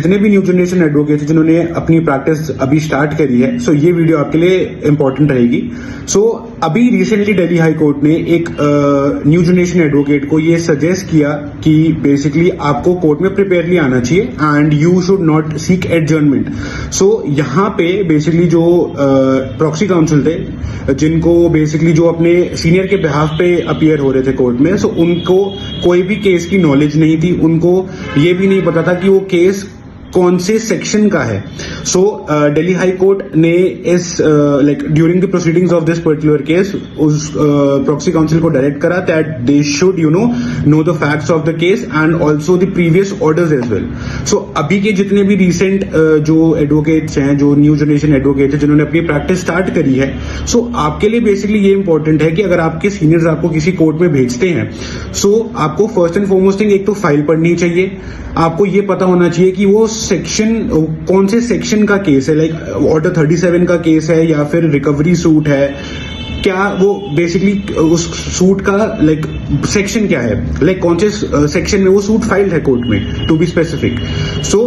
जितने भी new generation advocate जिन्होंने अपनी प्रैक्टिस अभी स्टार्ट करी है, सो ये वीडियो आपके लिए इंपॉर्टेंट रहेगी। सो अभी रिसेंटली दिल्ली हाई कोर्ट ने एक न्यू जनरेशन एडवोकेट को ये सजेस्ट किया कि बेसिकली आपको कोर्ट में प्रिपेयरली आना चाहिए and you should not seek adjournment. So यहाँ पे बेसिकली जो प्रॉक्सी काउंसिल थे, जिनको बेसिकली जो अपने सीनियर के बिहाफ पे अपीयर हो रहे थे कोर्ट में, सो उनको कोई भी केस की नॉलेज नहीं थी, उनको ये भी नहीं पता था कि वो केस कौन से सेक्शन का है। सो दिल्ली हाई कोर्ट ने इस like during the proceedings of this particular case उस प्रॉक्सी काउंसिल को डायरेक्ट करा that they should know the facts of the case and also the previous orders as well. So अभी के जितने भी रिसेंट जो एडवोकेट्स हैं, जो न्यू जनरेशन एडवोकेट्स हैं जिन्होंने अपनी प्रैक्टिस स्टार्ट करी है, सो आपके लिए बेसिकली ये इंपॉर्टेंट है कि अगर आपके सीनियर्स आपको किसी कोर्ट में भेजते हैं, सो आपको फर्स्ट एंड फॉरमोस्ट थिंग एक तो फाइल पढ़नी चाहिए, आपको ये पता होना चाहिए कि वो सेक्शन कौन से सेक्शन का केस है, लाइक ऑर्डर 37 का केस है या फिर रिकवरी सूट है, क्या वो बेसिकली उस सूट का लाइक सेक्शन क्या है, लाइक कौन से सेक्शन में वो सूट फाइल्ड है कोर्ट में, टू बी स्पेसिफिक। सो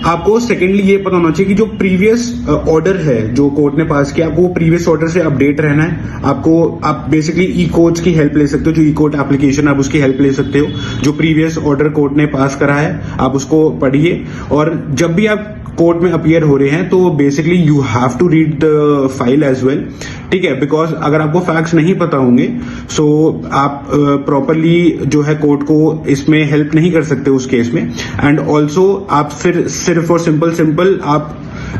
आपको सेकेंडली ये पता होना चाहिए कि जो प्रीवियस ऑर्डर है जो कोर्ट ने पास किया, आपको प्रीवियस ऑर्डर से अपडेट रहना है। आप बेसिकली ई कोर्ट्स की हेल्प ले सकते हो, जो ई कोर्ट एप्लीकेशन आप उसकी हेल्प ले सकते हो, जो प्रीवियस ऑर्डर कोर्ट ने पास करा है आप उसको पढ़िए। और जब भी आप कोर्ट में अपीयर हो रहे हैं तो basically you have to read the file as well, ठीक है, बिकॉज अगर आपको फैक्ट्स नहीं पता होंगे सो आप प्रॉपरली जो है कोर्ट को इसमें हेल्प नहीं कर सकते उस केस में। एंड ऑल्सो आप फिर सिर्फ और सिंपल आप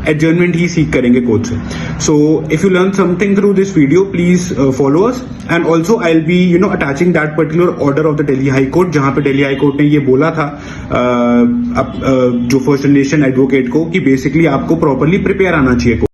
एडजर्नमेंट ही सीख करेंगे कोर्ट से। So if you learn something through this video please follow us and also I will be attaching that particular order of the Delhi high court, जहां पे दिल्ली हाई कोर्ट ने ये बोला था जो फर्स्ट जनरेशन एडवोकेट को कि बेसिकली आपको प्रॉपरली प्रिपेयर आना चाहिए।